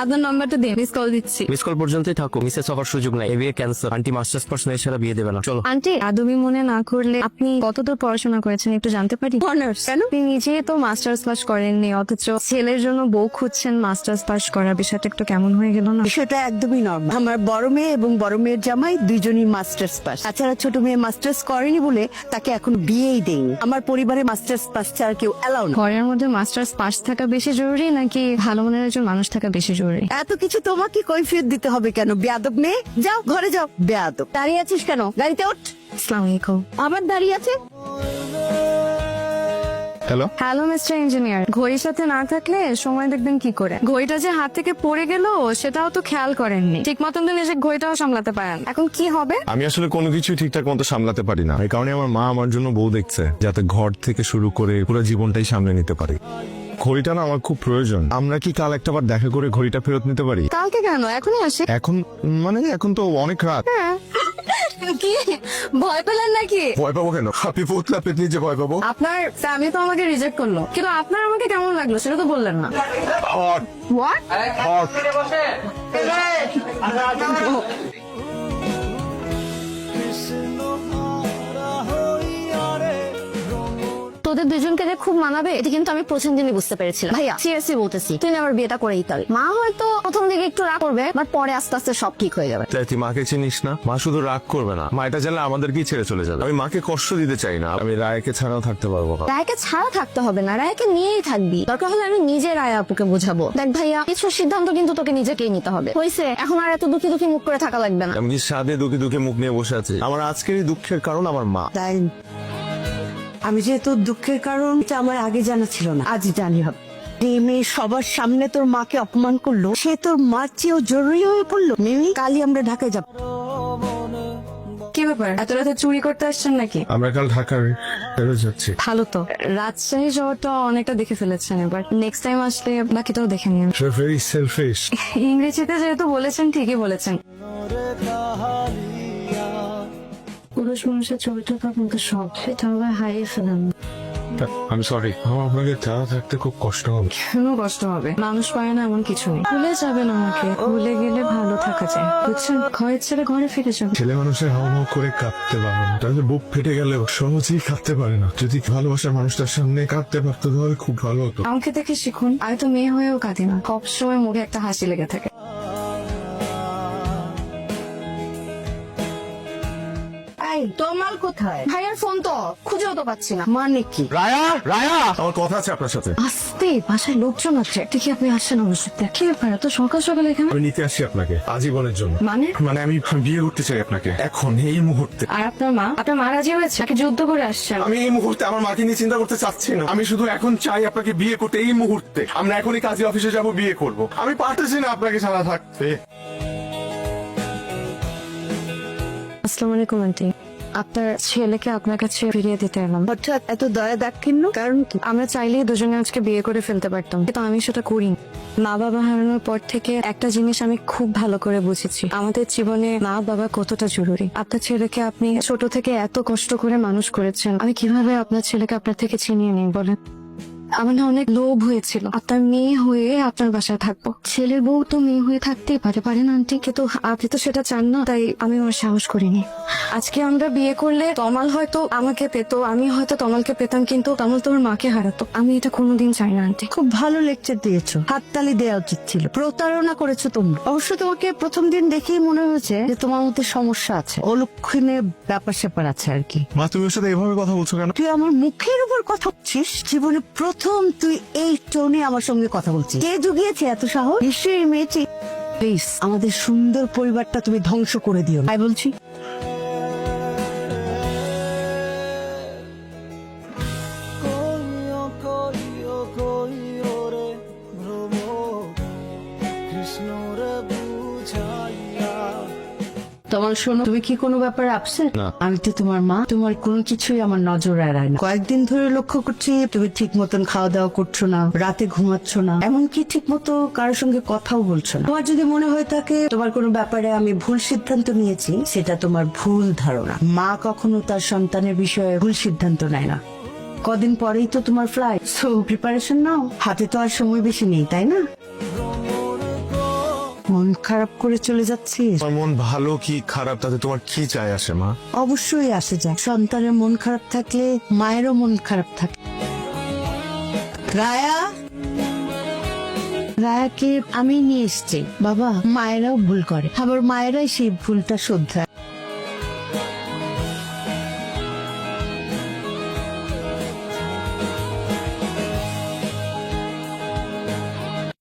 আপনার নাম্বারটা দিন, মিস কল দিচ্ছি। মিস কল পর্যন্তই থাকো, মিসেস হওয়ার সুযোগ নাই। বিয়ে ক্যান্সেল। আন্টি মাস্টার্স পার্সন এছাড়া বিয়ে দেবে না। চলো। আন্টি, আদমি মনে না করলে আপনি কতদূর পড়াশোনা করেছেন একটু জানতে পারি? অনার্স। কেন? আপনি নিজে তো মাস্টার্স পাস করেননি, অথচ ছেলের জন্য বউ খুঁজছেন মাস্টার্স পাস করা, বিষয়টা একটু কেমন হয়ে গেল না? বিষয়টা একদমই নর্মাল। আমার বড় মেয়ে এবং বড় মেয়ের জামাই দুইজনই মাস্টার্স পাস। তাছাড়া ছোট মেয়ে মাস্টার্স করেনি বলে তাকে এখন বিয়েই দেয়নি। আমার পরিবারে মাস্টার্স পাস ছাড়া কেউ এলাও না। ঘরের মধ্যে মাস্টার্স পাস থাকা বেশি জরুরি নাকি ভালো মনের একজন মানুষ থাকা বেশি জরুরি? এত কিছু তোমাকে কৈফিয়ত দিতে হবে কেন? বেয়াদব মেয়ে, যাও ঘরে যাও। বেয়াদব, দাঁড়িয়ে আছিস কেন? গাড়িতে ওঠ। আসসালামু আলাইকুম। আবার দাঁড়িয়ে আছে। হ্যালো, হ্যালো মিস্টার ইঞ্জিনিয়ার, ঘড়ির সাথে না থাকলে সময় দেখবেন কি করে? ঘড়িটা যে হাত থেকে পড়ে গেল সেটাও তো খেয়াল করেননি, ঠিক মতন তো নিজে ঘড়িটাও সামলাতে পারেন। এখন কি হবে? আমি আসলে কোনো কিছু ঠিকঠাক মতো সামলাতে পারি না। এই কারণে আমার মা আমার জন্য বউ দেখছে, যাতে ঘর থেকে শুরু করে পুরো জীবনটাই সামলে নিতে পারি। ঘড়িটা না আমার খুব প্রয়োজন। আমরা কি কাল একটাবার দেখা করে ঘড়িটা ফেরত নিতে পারি? কালকে কেন, এখনই আসে। এখন মানে এখন তো অনেক রাত। কি ভয় পেলেন নাকি? ভয় পাবো কেন? আপনি পোতলা পেতনি যে ভয় পাবো? আপনার ফ্যামিলি তো আমাকে রিজেক্ট করলো, কিন্তু আপনার আমাকে কেমন লাগলো সেটা তো বললেন না। Hot what? হট। তোদের দুজনকে যে খুব মানাবে এটা কিন্তু আমি প্রথম দিনই বুঝতে পেরেছিলাম। ভাইয়া সিরিয়াসলি বলতেছি, তুই আমার বিয়েটা করেই দিতে হবে। মা হয়তো প্রথম দিকে একটু রাগ করবে, বাট পরে আস্তে আস্তে সব ঠিক হয়ে যাবে। তাই তুই মাকে চিনিস না? মা শুধু রাগ করবে না, মা এটা জানলে আমাদেরকেই ছেড়ে চলে যাবে। আমি মাকে কষ্ট দিতে চাই না। আমি রায়কে ছাড়াও থাকতে পারবো না। রায়কে ছাড়া থাকতে হবে না, রায়কে নিয়েই থাকবি। দরকার হলে আমি নিজে রায় আপুকে বোঝাবো। দেখ ভাইয়া, কিছু সিদ্ধান্ত কিন্তু তোকে নিজেকেই নিতে হবে। হয়েছে, এখন আর এত দুঃখী দুঃখী মুখ করে থাকা লাগবে না। আমি কি সাদে দুঃখে দুঃখে মুখ নিয়ে বসে আছি? আমার আজকের এই দুঃখের কারণ আমার মা। তাই আমি যে তোর দুঃখের কারণ এটা আমার আগে জানা ছিল না, আজ জানি হবে। যে মেয়ে সবার সামনে তোর মাকে অপমান করলো, সে তোর মার চেয়েও জরুরি হয়ে পড়লো। মিমি, কালই আমরা ঢাকায় যাবো। কি ব্যাপার, এত রাতে চুরি করতে আসছেন নাকি? আমরা কাল ঢাকার ফেরত যাচ্ছি। ভালো তো, রাজশাহী শহরটা অনেকটা দেখে ফেলেছেন, এবার নেক্সট টাইম আসলে বাকিটাও দেখে নিন। Very shellfish. ইংরেজিতে যেহেতু বলেছেন, ঠিকই বলেছেন। পুরুষ মানুষের ছবিটা তো আপনাকে সব সেটা আবার হারিয়ে ফেলেন। আমি সরি, আমার আপনাকে ছাড়া থাকতে খুব কষ্ট হবে। কেন কষ্ট হবে? মানুষ পায় না এমন কিছু নেই। ভুলে যাবেন আমাকে, ভুলে গেলে ভালো থাকা যায়, বুঝছেন? ঘরের ছেড়ে ঘরে ফিরে যাবেন। ছেলে মানুষের হাও হাও করে কাঁদতে পারে না, তাহলে বুক ফেটে গেলেও সহজেই কাঁদতে পারে না। যদি ভালোবাসার মানুষটার সামনে কাঁদতে পারতো তাহলে খুব ভালো হতো। আমাকে দেখে শিখুন, আমি তো মেয়ে হয়েও কাঁদি না, সবসময় মুখে একটা হাসি লেগে থাকে। এই তোমার কোথায়? ভাইয়ার ফোন তো খুঁজেও তো পাচ্ছি না। মানে কি? রায়া, রায়া, আমার কথা আছে আপনার সাথে। আস্তে, বাসায় লোকজন আছে, দেখি আপনি আসছেন আমার সাথে। কি ব্যাপার এত সকাল সকাল এখানে? আমি নিতে আসছি আপনাকে আজীবনের জন্য। মানে আমি বিয়ে করতে চাই আপনাকে এখন, এই মুহূর্তে। আর আপনার মা রাজি হয়েছে নাকি যুদ্ধ করে আসছেন? আমি এই মুহূর্তে আমার মাকে নিয়ে চিন্তা করতে চাচ্ছি না। আমি শুধু এখন চাই আপনাকে বিয়ে করতে এই মুহূর্তে। আমরা এখনই কাজী অফিসে যাব, বিয়ে করব। আমি পারতেছি না আপনাকে ছাড়া থাকতে। আসসালামু আলাইকুম আন্টি, আপনার ছেলেকে আপনার কাছে ফিরিয়ে দিতে এলাম। হঠাৎ এত দয়া দাক্ষিণ্য কারণ কি? আমরা চাইলেই দুজনে আজকে বিয়ে করে ফেলতে পারতাম, কিন্তু আমি সেটা করিনি। মা বাবা হারানোর পর থেকে একটা জিনিস আমি খুব ভালো করে বুঝেছি, আমাদের জীবনে মা বাবা কতটা জরুরি। আপনার ছেলেকে আপনি ছোট থেকে এত কষ্ট করে মানুষ করেছেন, আমি কিভাবে আপনার ছেলেকে আপনার থেকে ছিনিয়ে নিই বলেন? আমার না অনেক লোভ হয়েছিল আপনার মেয়ে হয়ে আপনার বাসায় থাকবো। ছেলের বউ তো মেয়ে হয়ে থাকতেই পারে না আন্টি, কিন্তু আপনি তো সেটা চান না, তাই আমি ওর সাহস করিনি। আজকে আমরা বিয়ে করলে তমাল হয়তো আমাকে পেত, আমি হয়তো তমালকে পেতাম, কিন্তু তমাল তোমার মাকে হারাতো। আমি এটা কোনোদিন চাই না আন্টি। খুব ভালো লেকচার দিয়েছো, হাততালি দেওয়া উচিত ছিল। প্রতারণা করেছো তোমরা। অবশ্য তোমাকে প্রথম দিন দেখেই মনে হয়েছে যে তোমার মধ্যে সমস্যা আছে, অলক্ষণে ব্যাপার স্যাপার আছে আর কি। মা, তুমি ওর সাথে এভাবে কথা বলছো কেন? তুই আমার মুখের উপর কথা বলছিস? জীবনে প্রথম তুই এই টোনে আমার সঙ্গে কথা বলছিস। কে জুগিয়েছে এত সাহস? নিশ্চয়ই এই মেয়েটি। প্লিজ, আমাদের সুন্দর পরিবারটা তুমি ধ্বংস করে দিও না। তাই বলছি। তোমার শোনো, তুমি কি কোনো ব্যাপারে আপসেট? না। আমি তো তোমার মা, তোমার কোনো কিছুই আমার নজর এড়ায় না। কয়েকদিন ধরে লক্ষ্য করছি তুমি ঠিক মতন খাওয়া দাওয়া করছো না, রাতে ঘুমাচ্ছ না, এমনকি ঠিক মতো কারোর সঙ্গে কথাও বলছো না। তোমার যদি মনে হয়ে থাকে তোমার কোনো ব্যাপারে আমি ভুল সিদ্ধান্ত নিয়েছি, সেটা তোমার ভুল ধারণা। মা কখনো তার সন্তানের বিষয়ে ভুল সিদ্ধান্ত নেয় না। কদিন পরেই তো তোমার ফ্লাইট, সো প্রিপারেশন নাও। হাতে তো আর সময় বেশি নেই, তাই না? মন খারাপ করে চলে যাচ্ছিস? আমার মন ভালো কি খারাপ তাতে তোমার কি চাই আসে মা? অবশ্যই আসে যায়। সন্তানের মন খারাপ থাকলে মায়েরও মন খারাপ থাকে। রায়া, রায়াকে আমি নিয়ে এসছি। বাবা, মায়েরাও ভুল করে, আবার মায়েরাই সেই ভুলটা শোধরায়।